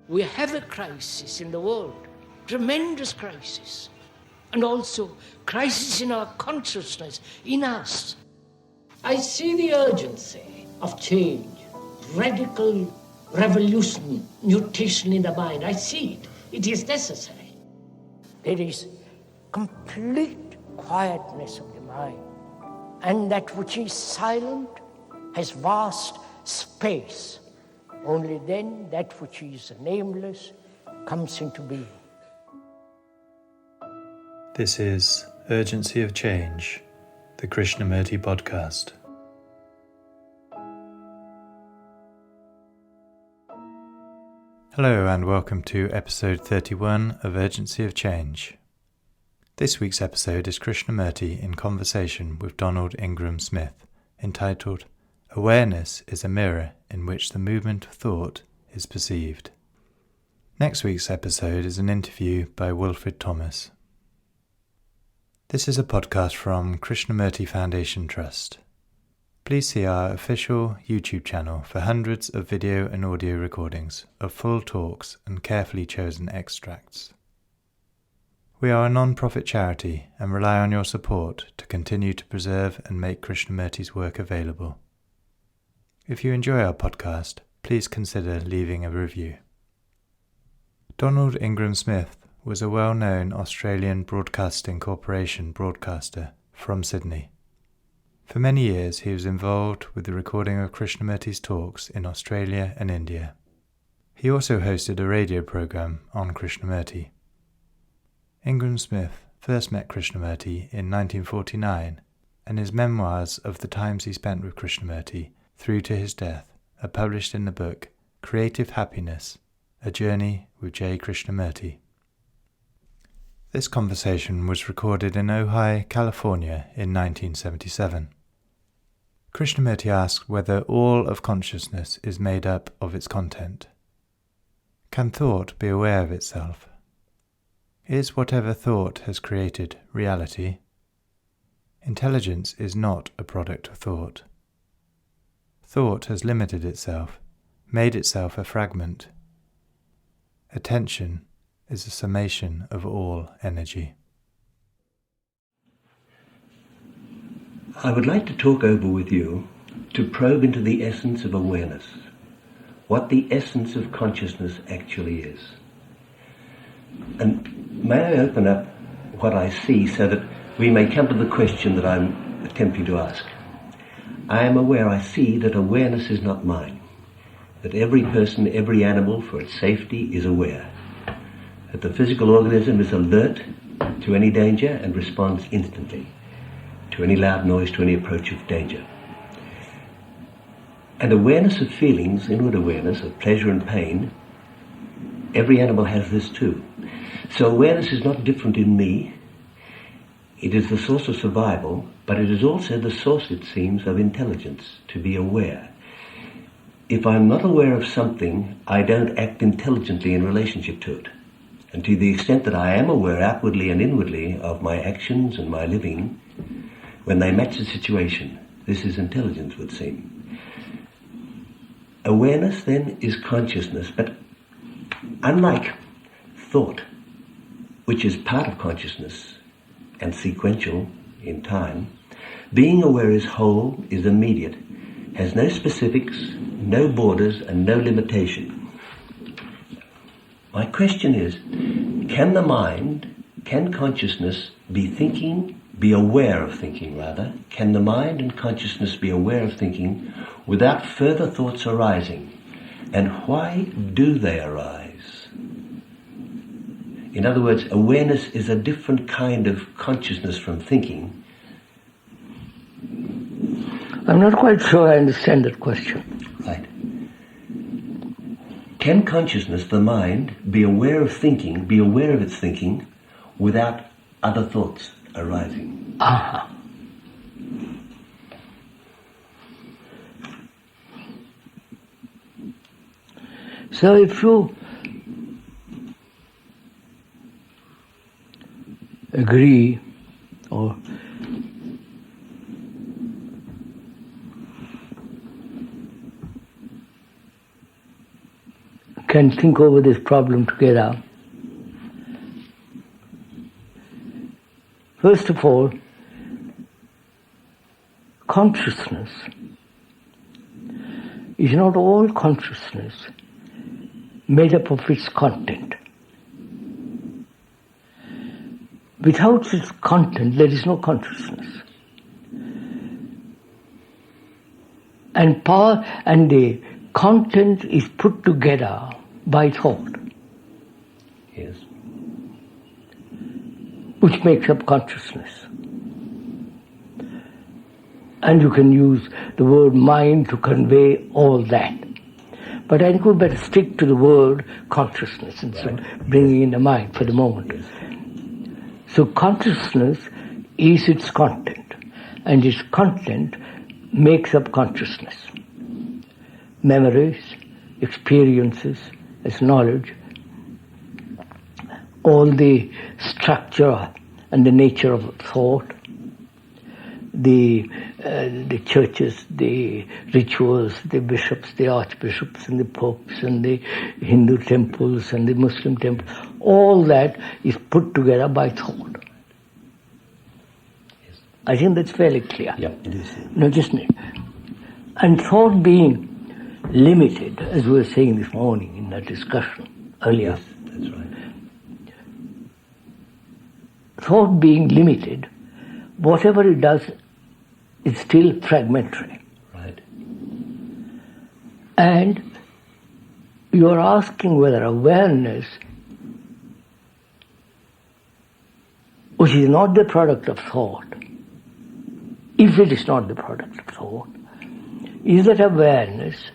We have a crisis in the world, tremendous crisis, and also crisis in our consciousness, in us. I see the urgency of change, radical revolution, mutation in the mind. I see it. It is necessary. There is complete quietness of the mind, and that which is silent has vast space. Only then that which is nameless comes into being. This is Urgency of Change, the Krishnamurti podcast. Hello and welcome to episode 31 of Urgency of Change. This week's episode is Krishnamurti in conversation with Donald Ingram Smith, entitled Awareness is a Mirror in which the movement of thought is perceived. Next week's episode is an interview by Wilfred Thomas. This is a podcast from Krishnamurti Foundation Trust. Please see our official YouTube channel for hundreds of video and audio recordings of full talks and carefully chosen extracts. We are a non-profit charity and rely on your support to continue to preserve and make Krishnamurti's work available. If you enjoy our podcast, please consider leaving a review. Donald Ingram Smith was a well-known Australian Broadcasting Corporation broadcaster from Sydney. For many years he was involved with the recording of Krishnamurti's talks in Australia and India. He also hosted a radio program on Krishnamurti. Ingram Smith first met Krishnamurti in 1949, and his memoirs of the times he spent with Krishnamurti through to his death are published in the book Creative Happiness, A Journey with J. Krishnamurti. This conversation was recorded in Ojai, California in 1977. Krishnamurti asked whether all of consciousness is made up of its content. Can thought be aware of itself? Is whatever thought has created reality? Intelligence is not a product of thought. Thought has limited itself, made itself a fragment. Attention is a summation of all energy. I would like to talk over with you to probe into the essence of awareness, what the essence of consciousness actually is. And may I open up what I see so that we may come to the question that I'm attempting to ask. I am aware, I see that awareness is not mine, that every person, every animal, for its safety, is aware, that the physical organism is alert to any danger and responds instantly to any loud noise, to any approach of danger. And awareness of feelings, inward awareness of pleasure and pain, every animal has this too. So awareness is not different in me. It is the source of survival, but it is also the source, it seems, of intelligence, to be aware. If I'm not aware of something, I don't act intelligently in relationship to it. And to the extent that I am aware outwardly and inwardly of my actions and my living, when they match the situation, this is intelligence, would seem. Awareness, then, is consciousness, but unlike thought, which is part of consciousness and sequential in time, being aware is whole, is immediate, has no specifics, no borders, and no limitation. My question is, can the mind, can consciousness be thinking, be aware of thinking rather, can the mind and consciousness be aware of thinking without further thoughts arising? And why do they arise? In other words, awareness is a different kind of consciousness from thinking. I'm not quite sure I understand that question. Right. Can consciousness, the mind, be aware of thinking, be aware of its thinking, without other thoughts arising? Aha. So if you agree or can think over this problem together. First of all, consciousness is not all consciousness made up of its content. Without its content, there is no consciousness. And the content is put together by thought. Yes. Which makes up consciousness. And you can use the word mind to convey all that. But I think we better stick to the word consciousness instead of bringing in the mind for the moment. Yes. So consciousness is its content, and its content makes up consciousness. Memories, experiences as knowledge, all the structure and the nature of thought, the churches, the rituals, the bishops, the archbishops and the popes and the Hindu temples and the Muslim temples, all that is put together by thought. Yes. I think that's fairly clear. Yeah, it is. No, just me. And thought being limited, as we were saying this morning in that discussion earlier. Yes, that's right. Thought being limited, whatever it does is still fragmentary. Right. And you are asking whether awareness, which is not the product of thought, if it is not the product of thought, is that awareness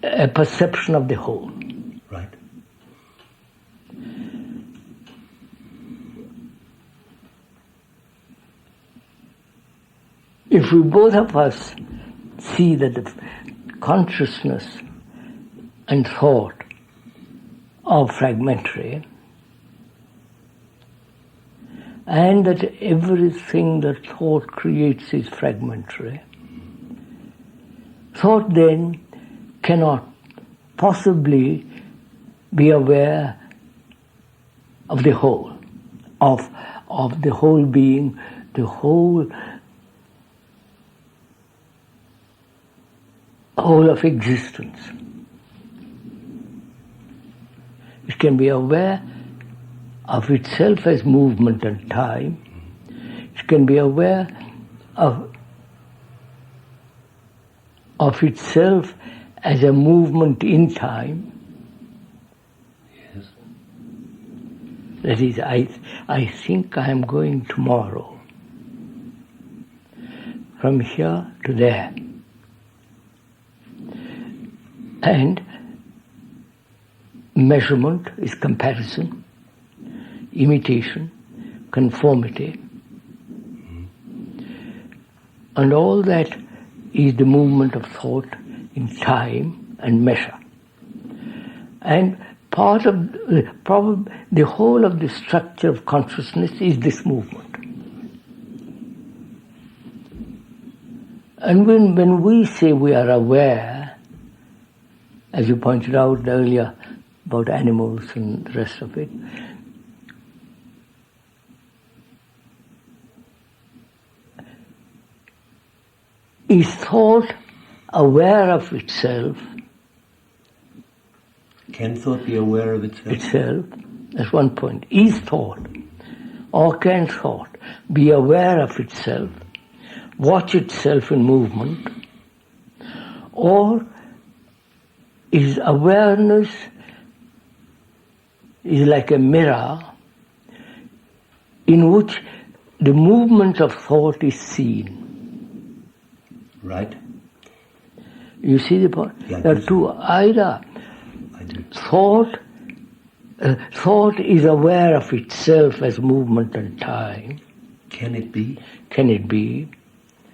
a perception of the whole? Right. If we both of us see that the consciousness and thought are fragmentary, and that everything that thought creates is fragmentary, thought then cannot possibly be aware of the whole, of the whole being, the whole of existence. It can be aware of itself as movement and time. It can be aware of itself as a movement in time. Yes. That is, I think I am going tomorrow from here to there. And measurement is comparison, imitation, conformity. And all that is the movement of thought in time and measure. And part of the whole of the structure of consciousness is this movement. And when we say we are aware, as you pointed out earlier about animals and the rest of it, is thought aware of itself? Can thought be aware of itself? That's one point. Is thought, or can thought be aware of itself, watch itself in movement, or is awareness is like a mirror in which the movement of thought is seen? Right. You see the point? Yeah, there are two. Either thought is aware of itself as movement and time. Can it be? Can it be?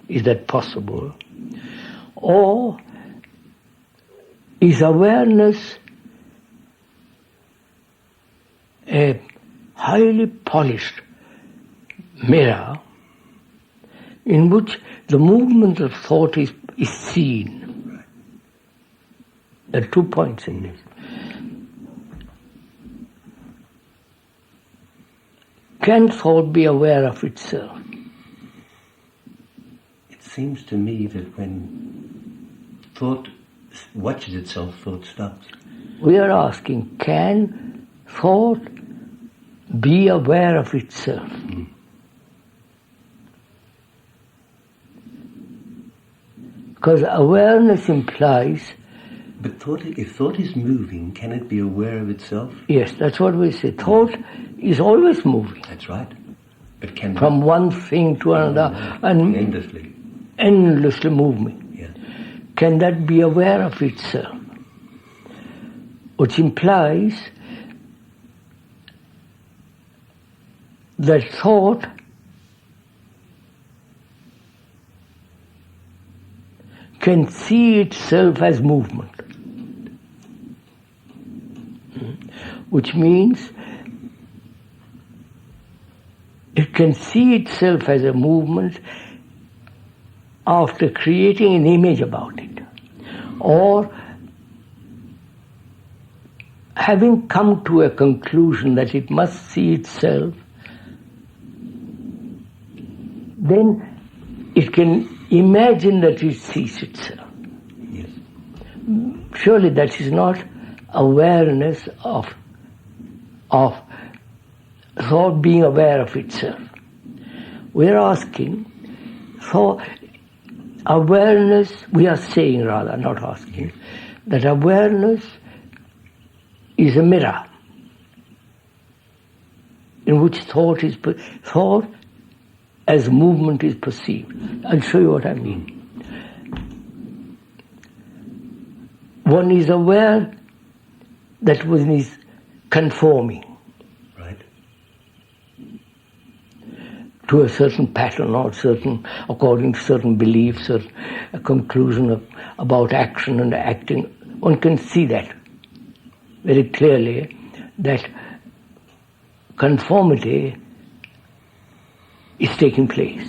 Is that possible? Or is awareness a highly polished mirror in which the movement of thought is seen? There are 2 points in this. Can thought be aware of itself? It seems to me that when thought watches itself, thought stops. We are asking, can thought be aware of itself? Because awareness implies... But if thought is moving, can it be aware of itself? Yes, that's what we say. Thought is always moving. That's right. But can from one thing to another and endlessly moving. Yeah. Can that be aware of itself? Which implies that thought can see itself as movement. Which means it can see itself as a movement after creating an image about it, or having come to a conclusion that it must see itself, then it can imagine that it sees itself. Yes. Surely that is not awareness of thought being aware of itself. We're asking for awareness, we are saying rather, not asking, that awareness is a mirror in which thought as movement is perceived. I'll show you what I mean. One is aware that one is conforming to a certain pattern or according to certain beliefs or a conclusion about action and acting. One can see that very clearly, that conformity is taking place.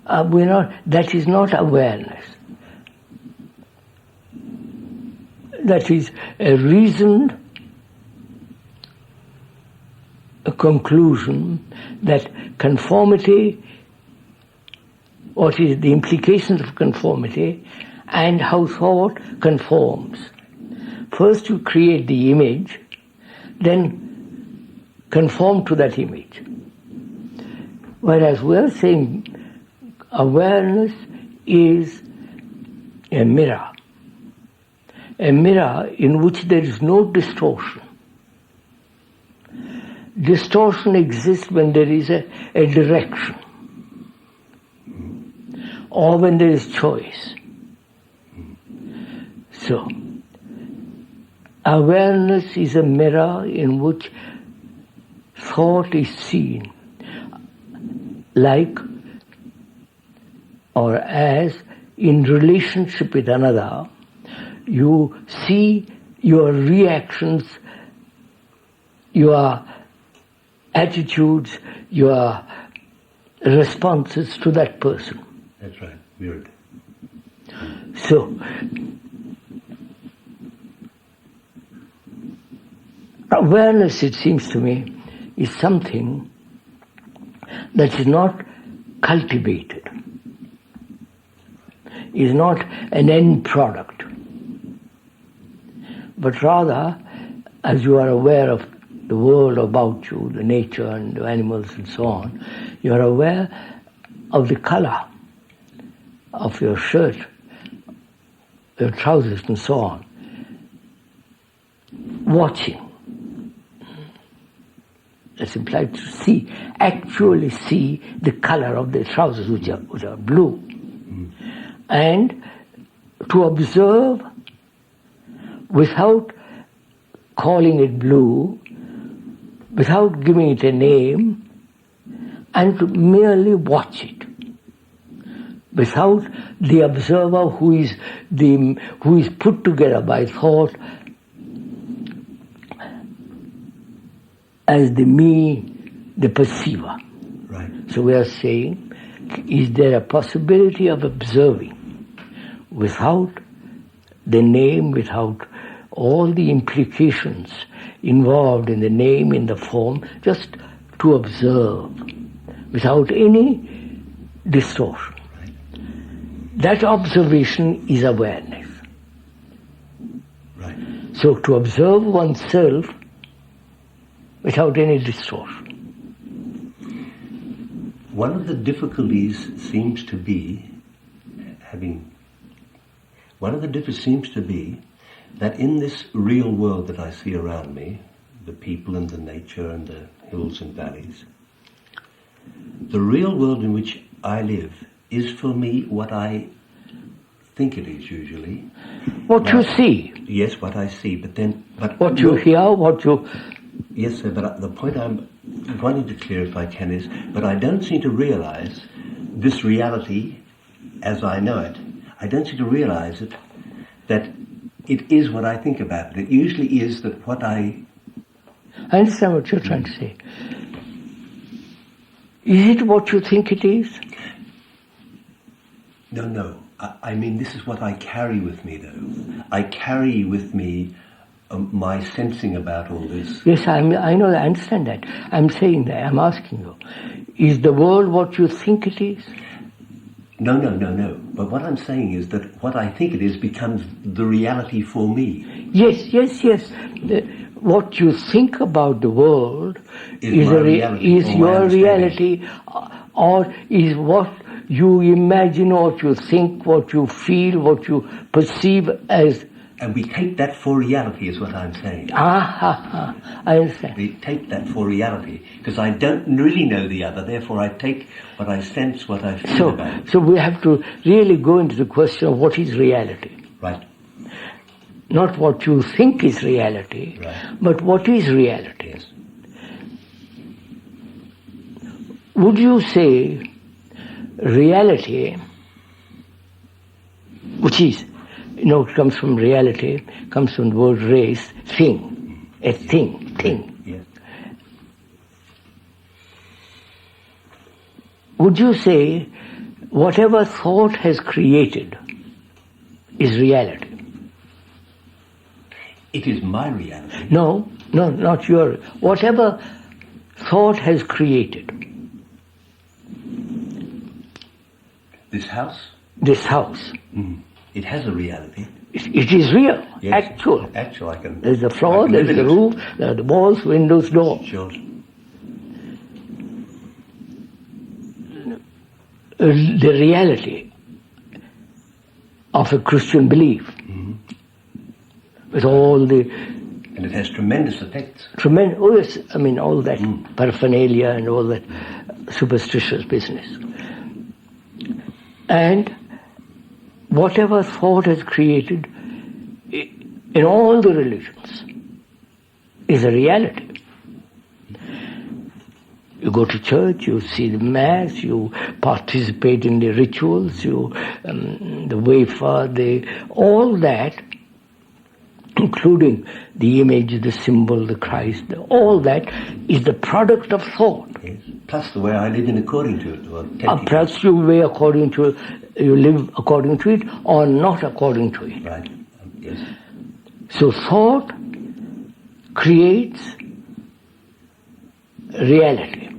That is not awareness. That is a reasoned conclusion that conformity, what is the implications of conformity, and how thought conforms. First you create the image, then conform to that image. Whereas we're saying awareness is a mirror in which there is no distortion. Distortion exists when there is a direction, or when there is choice. So, awareness is a mirror in which thought is seen, like or as in relationship with another. You see your reactions, your attitudes, your responses to that person. That's right, weird. So, awareness, it seems to me, is something that is not cultivated, is not an end product, but rather, as you are aware of the world about you, the nature and the animals and so on, you are aware of the color of your shirt, your trousers and so on. Watching. That's implied to see, actually see the color of the trousers which are blue. And to observe without calling it blue, without giving it a name, and to merely watch it, without the observer who is put together by thought as the me, the perceiver. Right. So we are saying, is there a possibility of observing without the name, without all the implications involved in the name, in the form, just to observe without any distortion. That observation is awareness. Right. So to observe oneself without any distortion. One of the difficulties seems to be that in this real world that I see around me, the people and the nature and the hills and valleys, the real world in which I live is for me what I think it is usually. What you see. Yes, what I see, but what you hear, what you... Yes, sir, but the point I'm wanting to clear, if I can, is, but I don't seem to realize this reality as I know it. I don't seem to realize it, that it is what I think about it. It usually is that what I understand what you're trying to say. Is it what you think it is? No. I mean, this is what I carry with me, though. I carry with me my sensing about all this. Yes, I know, I understand that. I'm saying that, I'm asking you. Is the world what you think it is? No. But what I'm saying is that what I think it is becomes the reality for me. Yes. What you think about the world is your reality, or is what you imagine, what you think, what you feel, what you perceive as... And we take that for reality, is what I'm saying. I understand. We take that for reality, because I don't really know the other, therefore I take what I sense, what I feel about it. So we have to really go into the question of what is reality. Right. Not what you think is reality, right. But what is reality. Yes. Would you say reality, which is, it comes from reality, comes from the word race, thing, a thing. Yes. Would you say whatever thought has created is reality? It is my reality. No, not your. Whatever thought has created. This house? This house. Mm. It has a reality. It is real, yes. Actual. Actual, I can... There's the floor, there's the roof, there are the walls, windows, door. Sure. The reality of a Christian belief. With all the... And it has tremendous effects. Oh yes, all that paraphernalia and all that superstitious business. And whatever thought has created in all the religions is a reality. You go to church, you see the Mass, you participate in the rituals, the wafer, all that, including the image, the symbol, the Christ, all that is the product of thought. Yes. Plus the way I live in according to it. Plus you live according to it or not according to it. Right. Yes. So thought creates reality.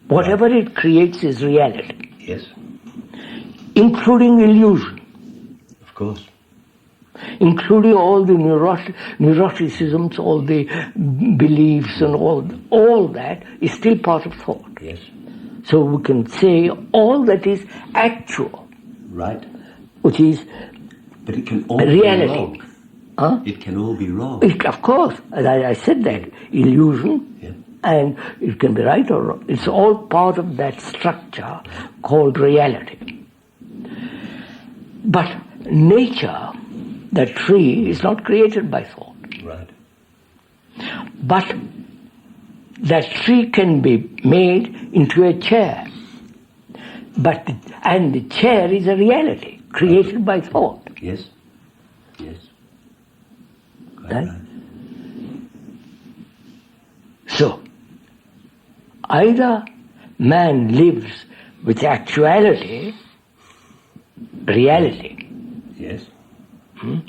Whatever it creates is reality. Yes. Including illusion. Of course. Including all the neuroticisms, all the beliefs and all that is still part of thought. Yes. So we can say all that is actual. Right. Which is but it can all reality. Be wrong. Huh? It can all be wrong. Of course, as I said that, illusion, yeah. And it can be right or wrong. It's all part of that structure called reality. But nature, that tree, is not created by thought. Right. But that tree can be made into a chair. And the chair is a reality created by thought. Yes. Yes. Right? So, either man lives with actuality, reality, yes,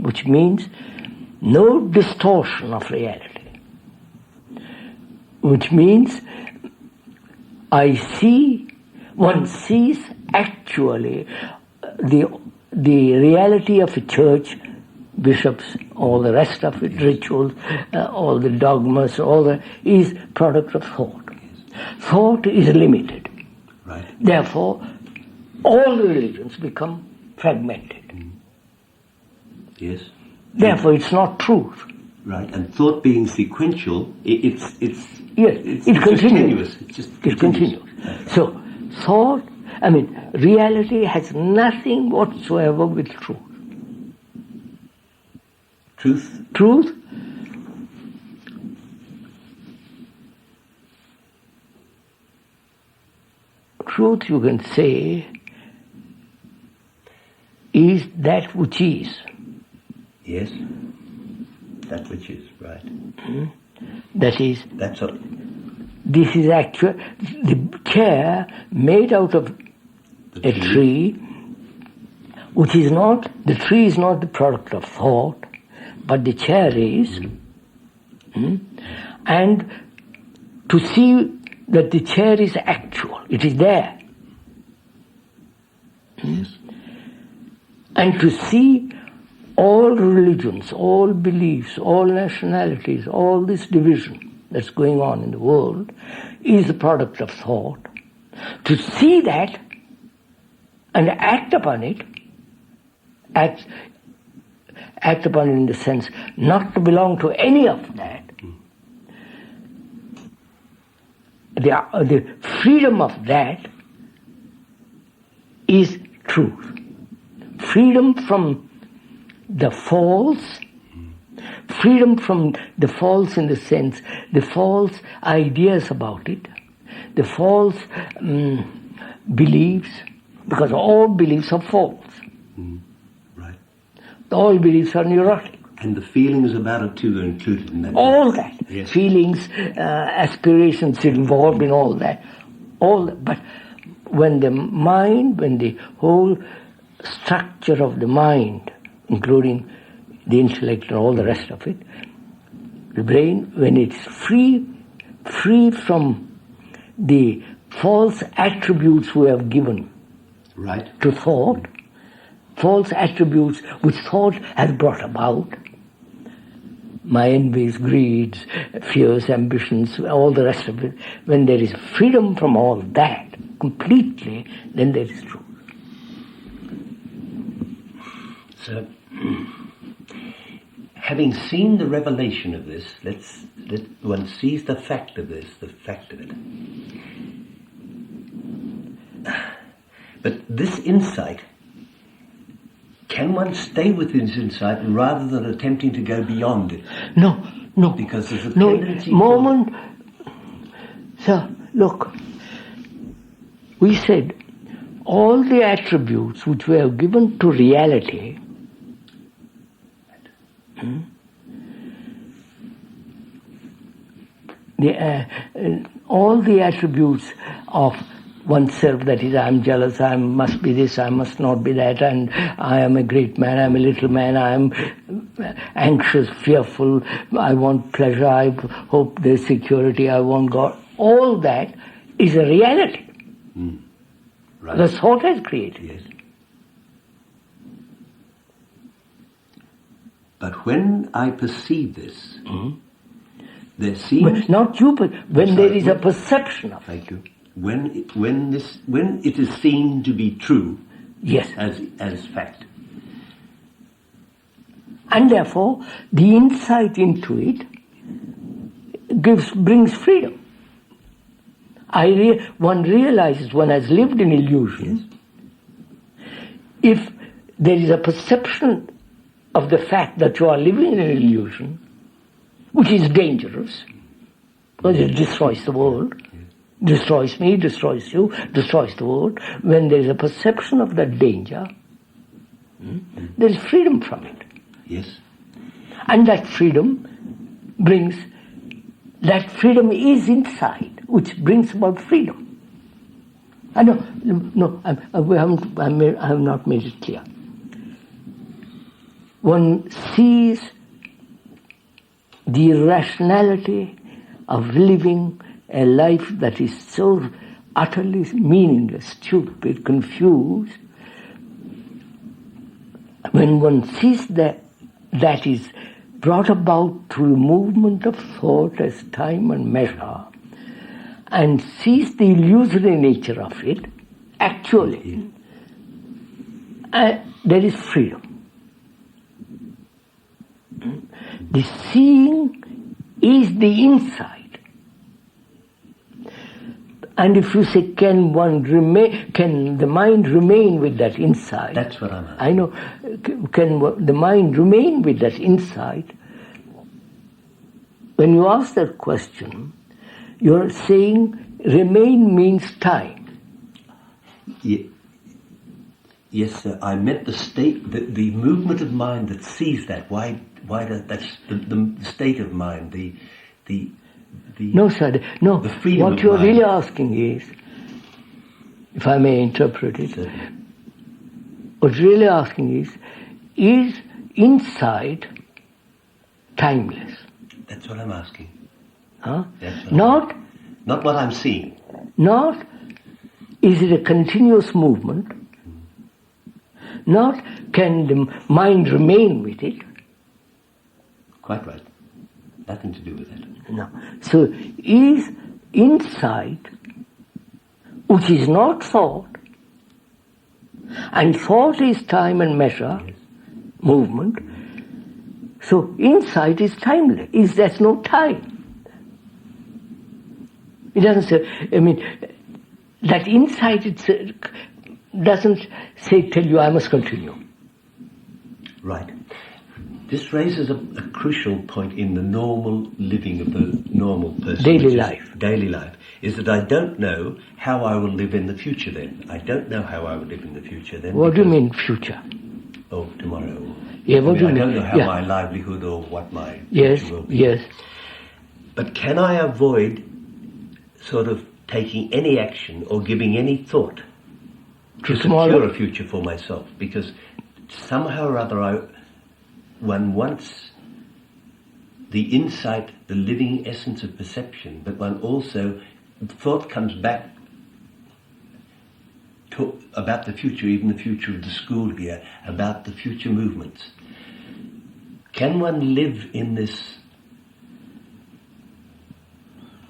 which means no distortion of reality. which means one sees actually the reality of a church, bishops, all the rest of it, rituals, all the dogmas, is product of thought. Thought is limited. Right. Therefore, all religions become fragmented. Yes. Therefore, it's not truth. Right. And thought being sequential, it continues. It continues. So, thought, reality has nothing whatsoever with truth. Truth? Truth you can say is that which is. Yes. That which is, right. That is. That's all. This is actual. The chair made out of a tree, which is not, the tree is not the product of thought, but the chair is. And to see that the chair is actual, it is there. Yes. And to see all religions, all beliefs, all nationalities, all this division that's going on in the world is the product of thought. To see that and act upon it, act upon it in the sense not to belong to any of that, the freedom of that is truth. Freedom from the false, freedom from the false in the sense, the false ideas about it, the false beliefs, because all beliefs are false. Right. All beliefs are neurotic. And the feelings about it too are included in that. All that. Yes. Feelings, aspirations involved in all that. But when the whole structure of the mind, including the intellect and all the rest of it, the brain, when it's free from the false attributes we have given to thought, false attributes which thought has brought about, my envies, greeds, fears, ambitions, all the rest of it, when there is freedom from all that completely, then there is truth. So, having seen the revelation of this, one sees the fact of this, the fact of it. But this insight, can one stay with this insight rather than attempting to go beyond it? No. Because there's a no tendency moment. Sir, look. We said all the attributes which we have given to reality, all the attributes of oneself, that is, I am jealous, I must be this, I must not be that, and I am a great man, I am a little man, I am anxious, fearful, I want pleasure, I hope there's security, I want God. All that is a reality. Right. The thought has created. Yes. But when I perceive this, there seems... Not you, but when there is a perception of it. Thank you. When it is seen to be true, yes, as fact, and therefore the insight into it brings freedom. One realizes one has lived in illusion. Yes. If there is a perception of the fact that you are living in an illusion, which is dangerous, because it destroys the world. Destroys me, destroys you, destroys the world. When there is a perception of that danger, there is freedom from it. Yes. And that freedom is inside, which brings about freedom. I have not made it clear. One sees the irrationality of living a life that is so utterly meaningless, stupid, confused, when one sees that is brought about through the movement of thought as time and measure, and sees the illusory nature of it, actually, there is freedom. The seeing is the insight. And if you say, can the mind remain with that insight? That's what I'm asking. I know. Can the mind remain with that insight? When you ask that question, you're saying remain means time. Yes, sir. I meant the state, the movement of mind that sees that. Why that's the state of mind, the No, sir. No. The freedom what of you're mind. really asking is, if I may interpret it, Sir. what you're really asking is insight timeless? That's what I'm asking. Huh? That's what Not what I'm seeing. Not is it a continuous movement, not can the mind remain with it. Quite right. Nothing to do with that. No. So is insight, which is not thought, and thought is time and measure, Yes. movement, so insight is timeless, there's no time. It doesn't say, that insight doesn't tell you I must continue. Right. This raises a crucial point in the normal living of the normal person. Daily life. Daily life. Is that I don't know how I will live in the future then. I don't know how I will live in the future then. What do you mean future? Oh, tomorrow. Yeah, what do you I mean? don't know how Yeah. my livelihood or what my Yes, future will be. yes. But can I avoid sort of taking any action or giving any thought to secure a future for myself? Because somehow or other one wants the insight, the living essence of perception, but one also, thought comes back to about the future, even the future of the school here, about the future movements. Can one live in this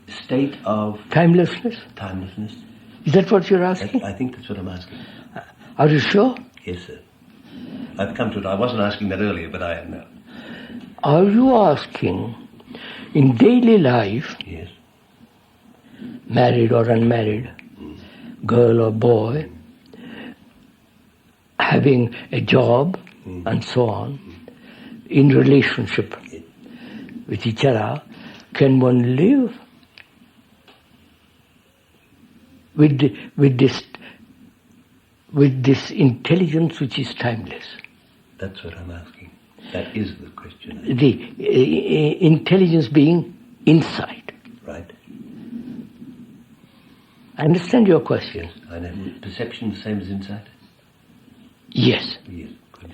state of Timelessness? timelessness? Is that what you're asking? I think that's what I'm asking. Are you sure? Yes, sir. I've come to it. I wasn't asking that earlier, but I am now. Are you asking, in daily life, Yes. married or unmarried, girl or boy, having a job and so on, in relationship with each other, can one live with this intelligence which is timeless? That's what I'm asking. That is the question. The intelligence being insight. Right? I understand your question. Yes. I know. Perception the same as insight? Yes. Yes. Good.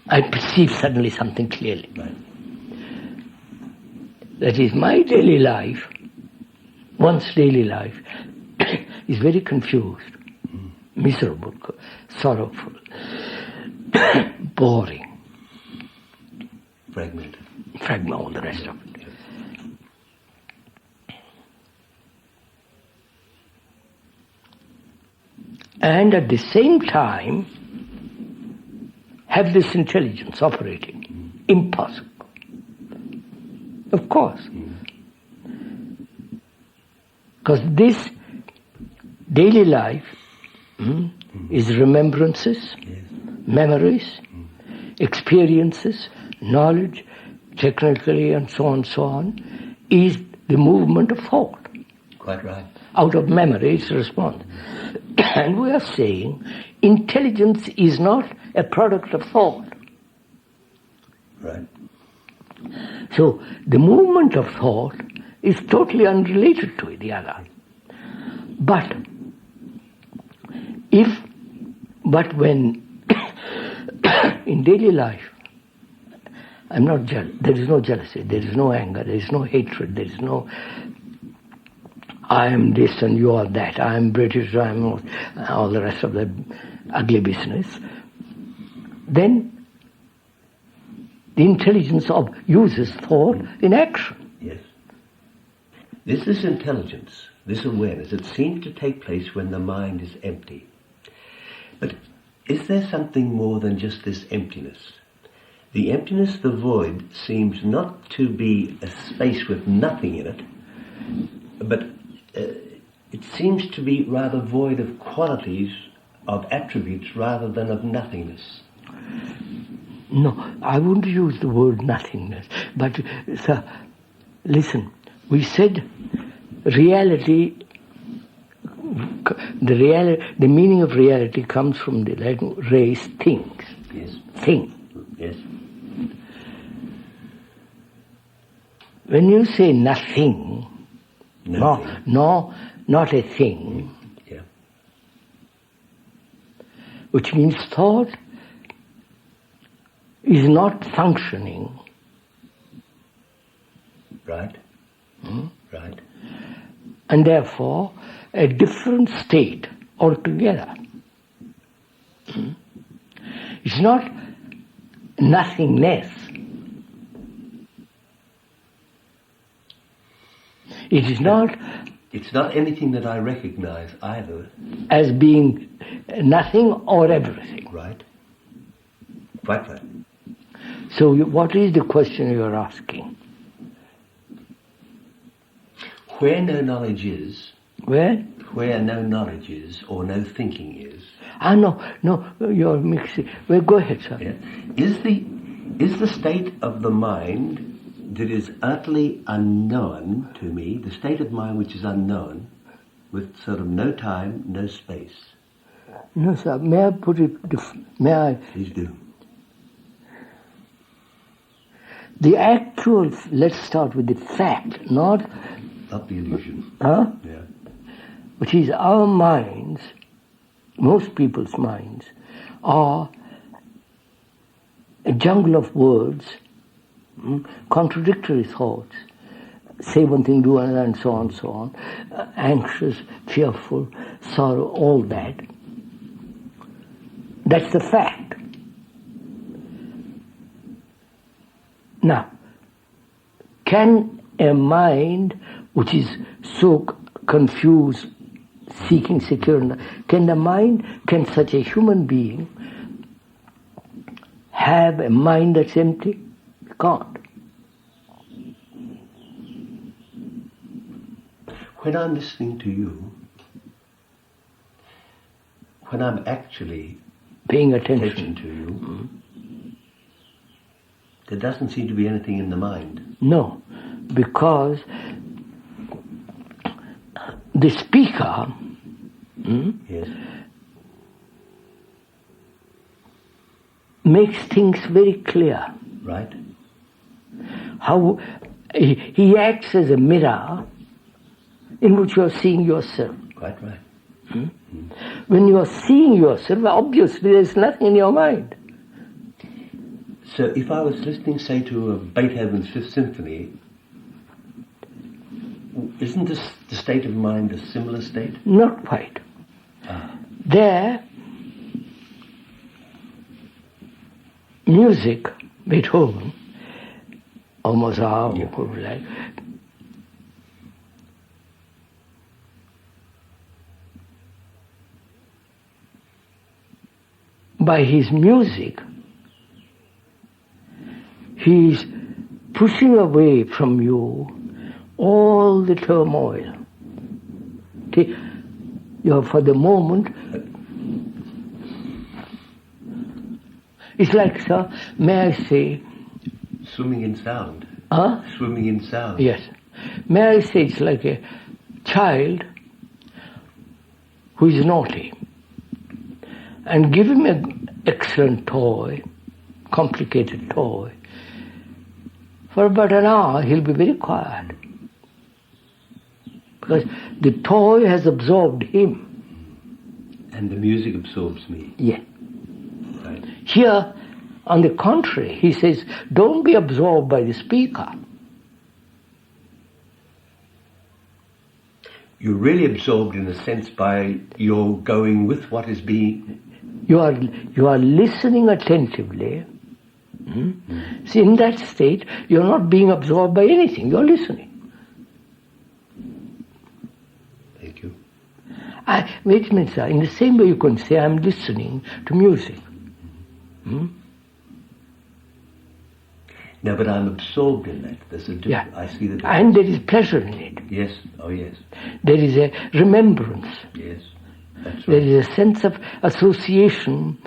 I perceive suddenly something clearly. Right. That is, my daily life, one's daily life, is very confused, miserable, sorrowful, boring, Fragment. all the rest of it. And at the same time, have this intelligence operating. Impossible. Of course. Because this daily life is remembrances, memories, experiences, knowledge, technically and so on, is the movement of thought. Quite right. Out of memory, it's a response. And we are saying intelligence is not a product of thought. Right. So the movement of thought is totally unrelated to the other. But when in daily life I'm not jealous. There is no jealousy. There is no anger. There is no hatred. There is no I am this and you are that. I am British. I am all the rest of the ugly business. Then the intelligence uses thought in action. Yes. This is intelligence, this awareness. It seems to take place when the mind is empty. But is there something more than just this emptiness? The emptiness, the void, seems not to be a space with nothing in it, but it seems to be rather void of qualities, of attributes, rather than of nothingness. No, I wouldn't use the word nothingness. But, sir, listen, we said reality, the meaning of reality comes from the Latin res, things. Yes. Thing. Yes. When you say nothing, Nothing. no, not a thing, Yeah. which means thought is not functioning. Right. Right. And therefore a different state altogether. It's not nothingness. It is not It's not anything that I recognize either. as being nothing or everything. Right. Quite right. So what is the question you're asking? Where no knowledge is, Where? where no knowledge is, or no thinking is, No, you're mixing. Well, go ahead, sir. yeah, is the state of the mind that is utterly unknown to me, the state of mind which is unknown, with sort of no time, no space. No, sir. May I put it? May I? Please do. The actual. Let's start with the fact, not the illusion. Yeah. Yeah. Which is our minds, most people's minds, are a jungle of words, contradictory thoughts, say one thing, do another, and so on, anxious, fearful, sorrow, all that. That's the fact. Now, can a mind which is so confused, seeking security, can such a human being have a mind that's empty? It can't. When I'm listening to you, when I'm actually Paying attention to you, there doesn't seem to be anything in the mind. No, because the speaker Yes. makes things very clear. Right. How he acts as a mirror in which you are seeing yourself. Quite right. When you are seeing yourself, obviously there is nothing in your mind. So if I was listening, say, to a Beethoven's Fifth Symphony, isn't this the state of mind a similar state? Not quite. There, music, Beethoven, or Mozart, Yeah. or like, by his music, he's pushing away from you all the turmoil. Okay? You're, for the moment, it's like, sir, may I say, Swimming in sound. Swimming in sound. yes, may I say it's like a child who is naughty, and give him an excellent toy, complicated toy. For about an hour, he'll be very quiet. Because the toy has absorbed him. And the music absorbs me. Yeah. Right. Here, On the contrary, he says, don't be absorbed by the speaker. You're really absorbed in a sense by your going with what is being... You are listening attentively. See, in that state, you're not being absorbed by anything, you're listening. Thank you. Wait a minute, sir. In the same way you can say, I'm listening to music. No, but I'm absorbed in that. There's a Yeah. I see the difference. And there is pleasure in it. Yes, oh yes, There is a remembrance. yes, that's There right. is a sense of association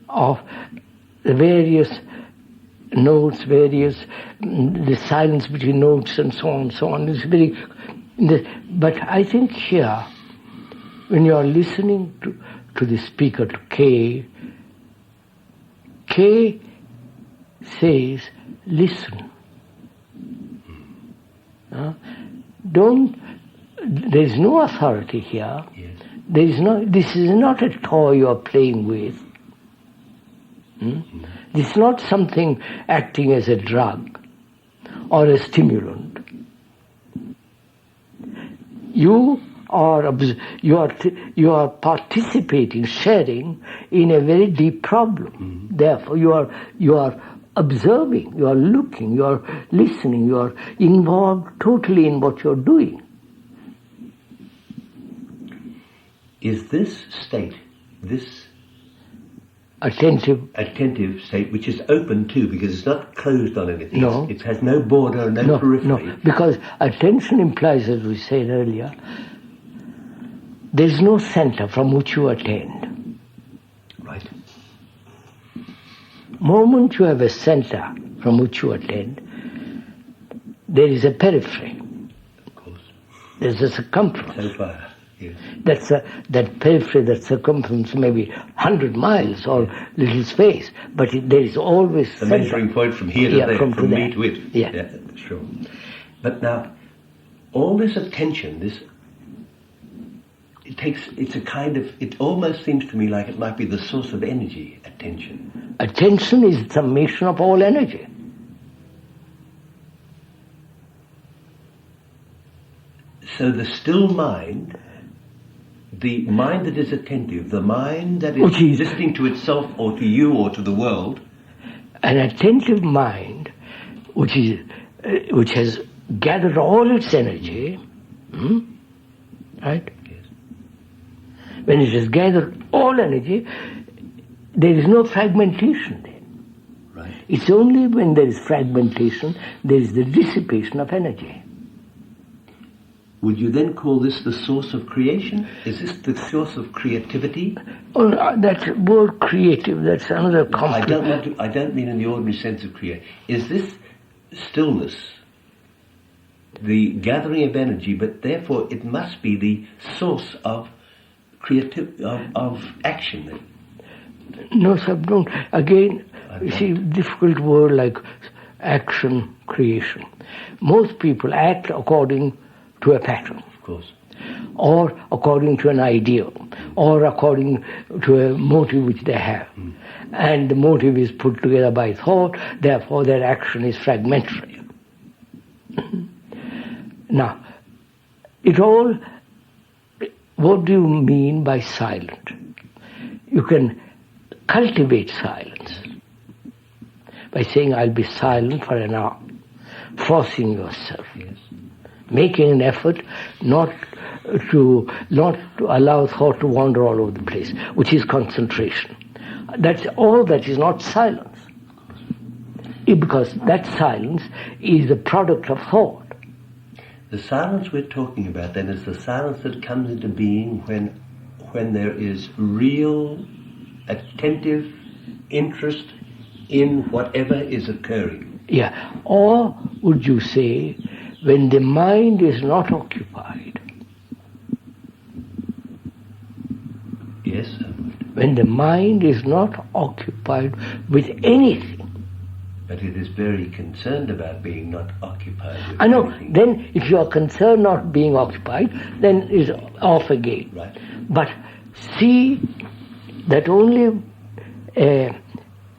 of the various notes, the silence between notes and so on, so on. It's very... But I think here, when you are listening to the speaker, to K says, listen. There is no authority here. Yes. This is not a toy you are playing with. This is not something acting as a drug or a stimulant. You are participating, sharing in a very deep problem. Therefore, you are observing, you are looking, you are listening, you are involved totally in what you are doing. Is this state, this Attentive. state, which is open too, because it's not closed on anything. No. It has no border, no periphery. No, because attention implies, as we said earlier, there is no center from which you attend. Right. Moment you have a center from which you attend, there is a periphery. Of course. There's a circumference. So far, yes. That periphery, that circumference may be 100 miles or little space, but there is always The center. measuring point from here to there, from from me there. to it. Yeah. Sure. But now, all this attention, it's a kind of, it almost seems to me like it might be the source of energy, attention. Attention is the summation of all energy. So the still mind, the mind that is attentive, the mind that is Which is- listening to itself or to you or to the world, An attentive mind, which has gathered all its energy, right? yes, When it has gathered all energy, there is no fragmentation then. right. It's only when there is fragmentation, there is the dissipation of energy. Would you then call this the source of creation? Is this the source of creativity? Oh, that word creative, that's another conflict. I don't mean in the ordinary sense of create. Is this stillness the gathering of energy, but therefore it must be the source of of action then? No, sir, don't. Again, you see, difficult word like action, creation. Most people act according to a pattern, Of course. or according to an ideal, or according to a motive which they have. And the motive is put together by thought, therefore their action is fragmentary. Now, what do you mean by silent? You can cultivate silence by saying, I'll be silent for an hour, forcing yourself. Yes. Making an effort not to allow thought to wander all over the place, which is concentration. That's all that is not silence. Because that silence is the product of thought. The silence we're talking about then is the silence that comes into being when there is real attentive interest in whatever is occurring. Yeah. Or would you say, when the mind is not occupied? Yes, I would. When the mind is not occupied with anything. But it is very concerned about being not occupied with I know. anything. Then if you are concerned not being occupied, then it's off again. Right. But see that only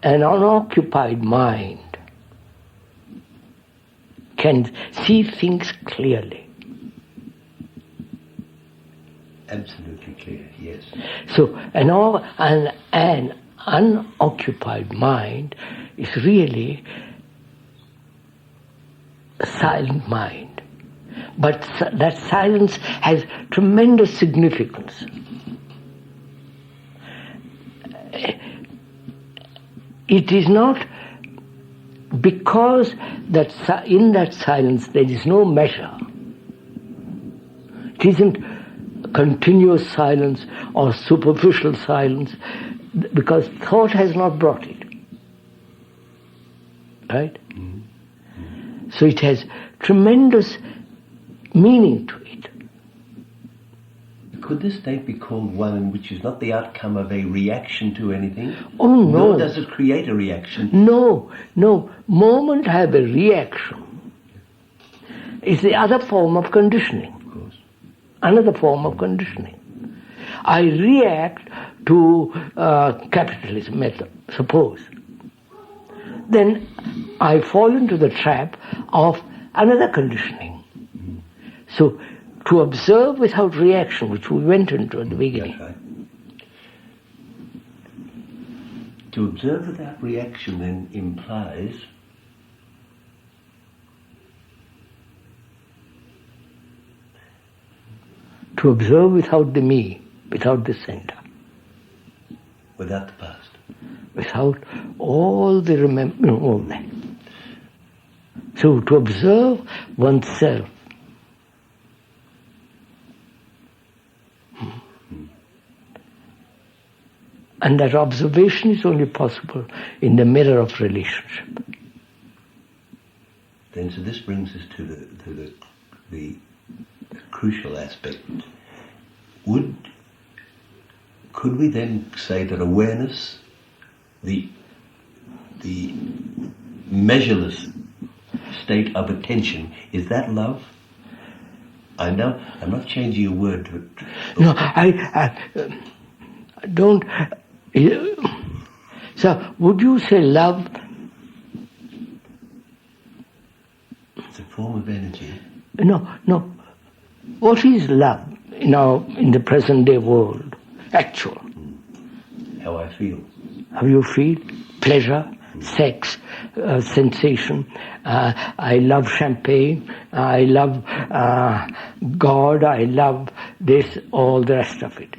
an unoccupied mind can see things clearly. Absolutely clear, yes. So an unoccupied mind is really a silent mind. But that silence has tremendous significance. It is not because that in that silence there is no measure. It isn't continuous silence or superficial silence, because thought has not brought it. Right? Mm-hmm. So it has tremendous meaning to it. Could this state be called one which is not the outcome of a reaction to anything? Oh, no. Nor does it create a reaction? No. Moment I have a reaction is the other form of conditioning. Of course. Another form of conditioning. I react to capitalism method, suppose. Then I fall into the trap of another conditioning. Mm-hmm. So, to observe without reaction, which we went into at the beginning. Right. To observe without reaction then implies to observe without the me, without the center. Without the past. Without all the all that. So to observe oneself. And that observation is only possible in the mirror of relationship. Then, so this brings us to the crucial aspect. Could we then say that awareness, the measureless state of attention, is that love? I know I'm not changing a word to it. No, I don't. So, would you say love? It's a form of energy. No. What is love in the present day world? Actual. How I feel. How you feel? Pleasure, sex, sensation. I love champagne. I love God. I love this, all the rest of it.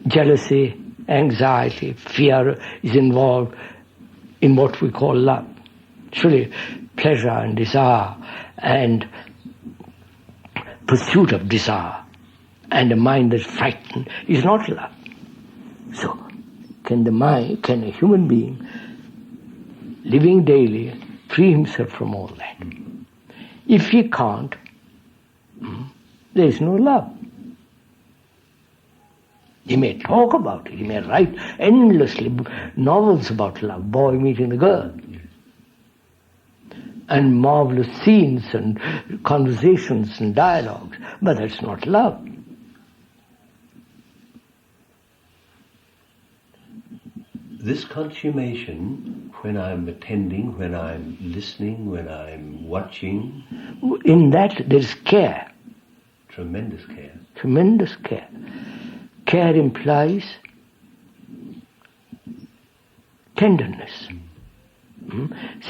Jealousy, anxiety, fear is involved in what we call love. Surely pleasure and desire and pursuit of desire and a mind that's frightened is not love. So, can a human being living daily free himself from all that? If he can't, there is no love. He may talk about it, he may write endlessly novels about love, boy meeting the girl, and marvelous scenes and conversations and dialogues, but that's not love. This consummation, when I'm attending, when I'm listening, when I'm watching... In that there's care. Tremendous care. Tremendous care. Care implies tenderness.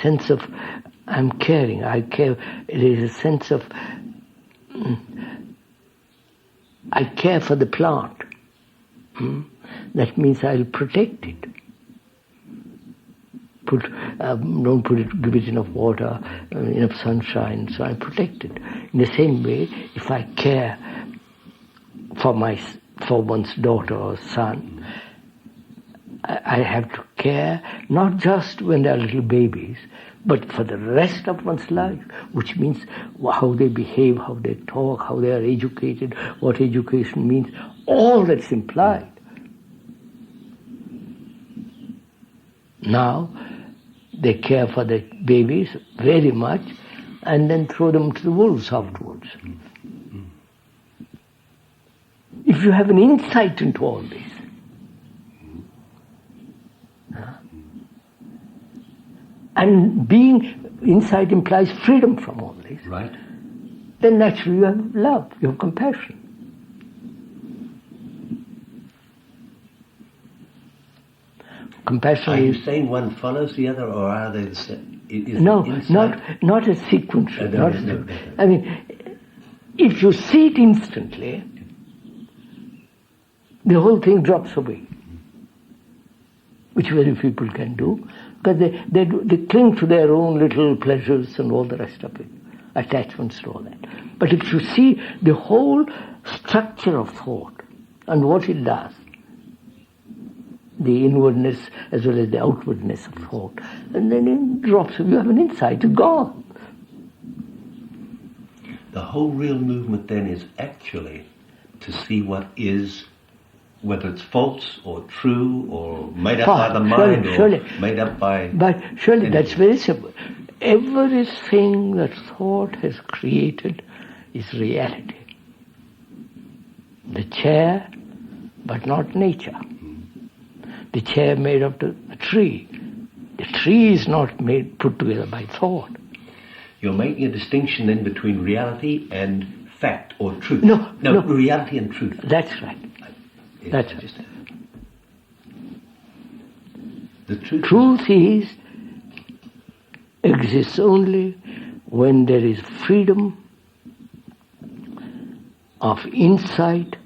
Sense of, I'm caring, I care. It is a sense of, I care for the plant. That means I'll protect it. Don't give it enough water, enough sunshine, so I protect it. In the same way, if I care for one's daughter or son, I have to care not just when they are little babies, but for the rest of one's life, which means how they behave, how they talk, how they are educated, what education means, all that's implied. Now, they care for the babies very much and then throw them to the wolves afterwards. If you have an insight into all this, and being inside implies freedom from all this, Right. then naturally you have love, you have compassion. Compassion Are you is... saying one follows the other, or are they the same? No, not a sequential. No. I mean, if you see it instantly, the whole thing drops away, which very few people can do, because they cling to their own little pleasures and all the rest of it, attachments to all that. But if you see the whole structure of thought and what it does, the inwardness as well as the outwardness of thought, and then it drops. You have an insight to God. The whole real movement then is actually to see what is, whether it's false or true or made up by the mind or made up by... But surely that's very simple. Everything that thought has created is reality. The chair, but not nature. The chair made of the tree. The tree is not put together by thought. You're making a distinction then between reality and fact or truth. No. Reality and truth. That's right. Yes, That's right. The truth exists only when there is freedom of insight.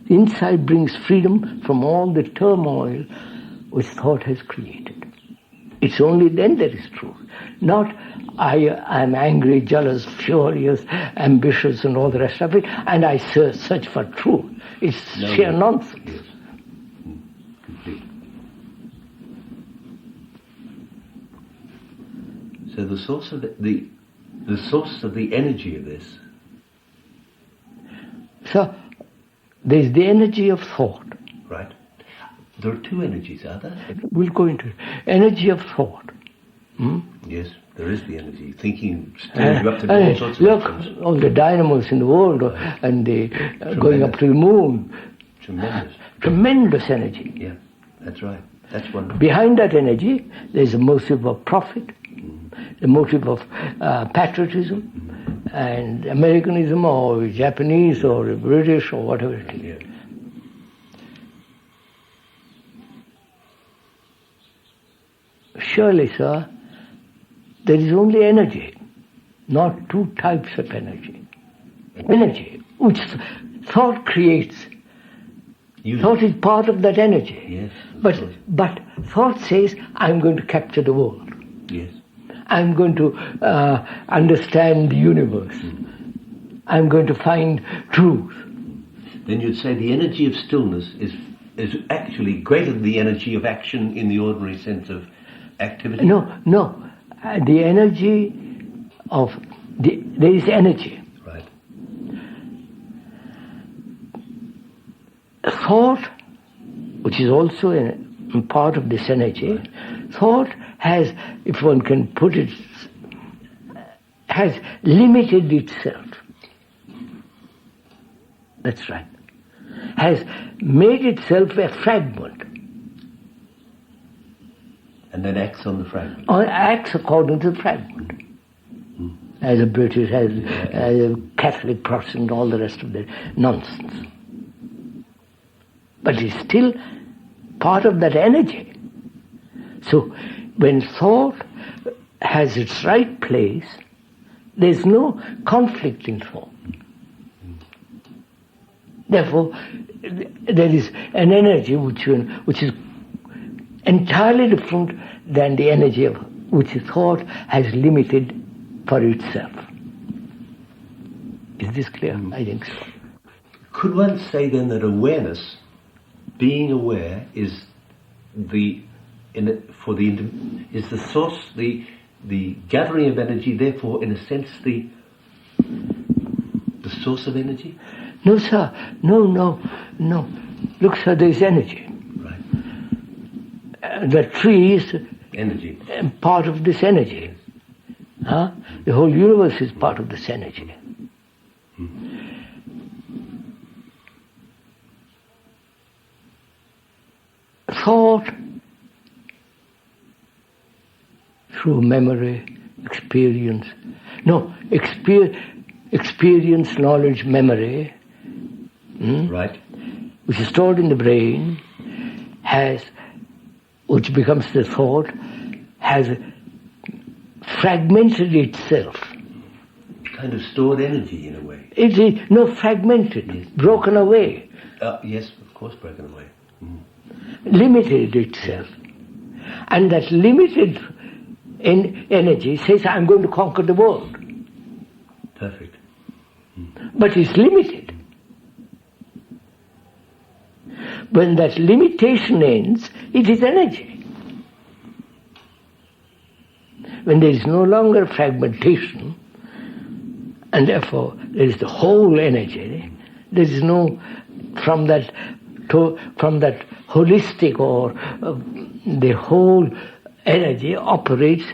Insight brings freedom from all the turmoil which thought has created. It's only then there is truth. Not I'm angry, jealous, furious, ambitious and all the rest of it, and I search for truth. It's sheer nonsense. Yes. Complete. So the source of the energy of this. So there's the energy of thought. Right. There are two energies, are there? We'll go into it. Energy of thought. Yes, there is the energy. Thinking stirs you up to do all sorts of look, actions. all the dynamos in the world and the going up to the moon. Tremendous energy. Yeah, that's right. That's wonderful. Behind that energy, there's a motive of profit, the motive of patriotism, and Americanism or Japanese or British or whatever it is. Yeah. Surely, sir, there is only energy, not two types of energy. Energy, which thought creates. Thought is part of that energy. Yes. But thought says, I'm going to capture the world. Yes. I'm going to understand the universe. I'm going to find truth. Then you'd say the energy of stillness is actually greater than the energy of action in the ordinary sense of activity? No. The energy of... there is energy. Right. Thought, which is also a part of this energy, right. Thought has, if one can put it, has limited itself. That's right. Has made itself a fragment. And then acts on the fragment. Or acts according to the fragment. As a British, as a Catholic, Protestant, all the rest of the nonsense. But it's still part of that energy. So when thought has its right place, there's no conflict in thought. Therefore, there is an energy which is entirely different than the energy of which thought has limited for itself. Is this clear? I think so. Could one say then that awareness, being aware, is the source, the gathering of energy, therefore, in a sense, the source of energy? No, sir. No. Look, sir, there's energy. Right. The tree is energy. Part of this energy. Huh? The whole universe is part of this energy. Thought through memory, experience. No, experience, knowledge, memory, Right. which is stored in the brain, which becomes the thought, has fragmented itself. Kind of stored energy in a way. It is fragmented, Yes. broken away, Yes, of course, broken away. limited itself. And that limited energy says, I'm going to conquer the world. Perfect. But it's limited. When that limitation ends, it is energy. When there is no longer fragmentation, and therefore there is the whole energy, there is no, from that holistic or the whole energy operates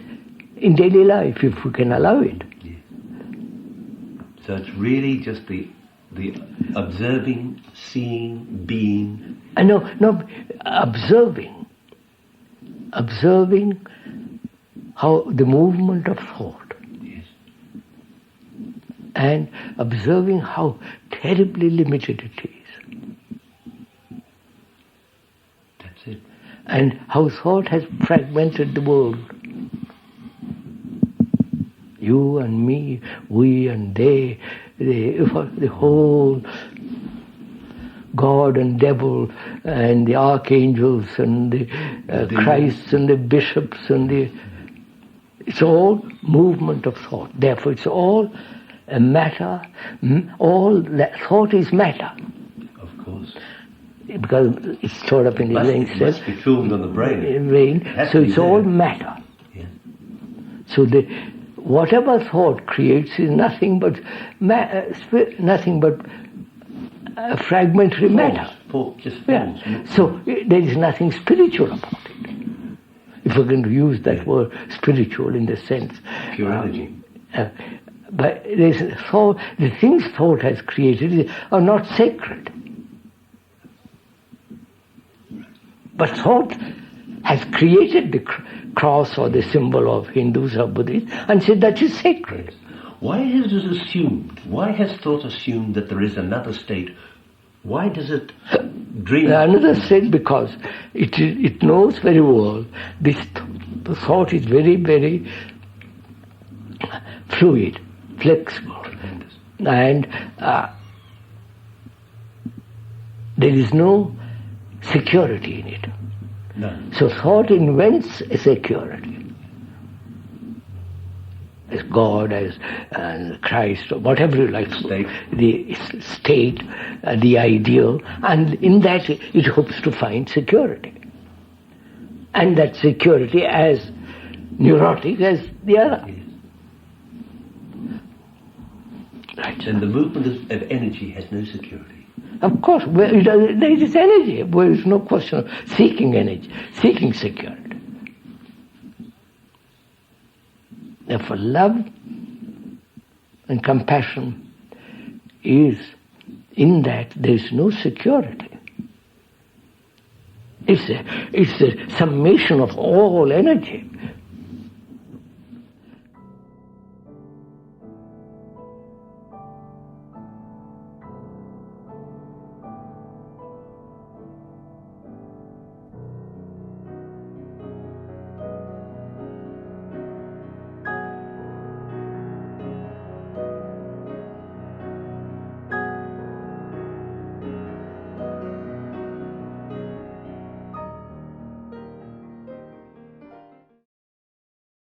in daily life, if we can allow it. Yes. So it's really just the observing, seeing, being. No, observing how the movement of thought. Yes. And observing how terribly limited it is. That's it. And how thought has fragmented the world. You and me, we and they, the whole God and devil and the archangels and the Christ and the bishops and it's all movement of thought. Therefore it's all a matter, all that thought is matter. Of course. Because it's stored up in the brain It must be filmed on the brain. So it's all matter. Yeah. So whatever thought creates is nothing but fragmentary matter. Just falls. Yeah. So there is nothing spiritual about it. If we're going to use that word spiritual in the sense. Pure energy. But the things thought has created are not sacred. But thought has created the cross or the symbol of Hindus or Buddhists and said that is sacred. Why has thought assumed that there is another state? Why does it dream? Another state because it knows very well the thought is very, very fluid, flexible, and there is no security in it. No. So thought invents a security. As God, as Christ, or whatever you like, the state, the ideal, and in that it hopes to find security. And that security as neurotic as the other. Yes. Right. And the movement of energy has no security. Of course, there is energy. There is no question of seeking energy, seeking security. Therefore, love and compassion is in that there is no security. It's a summation of all energy.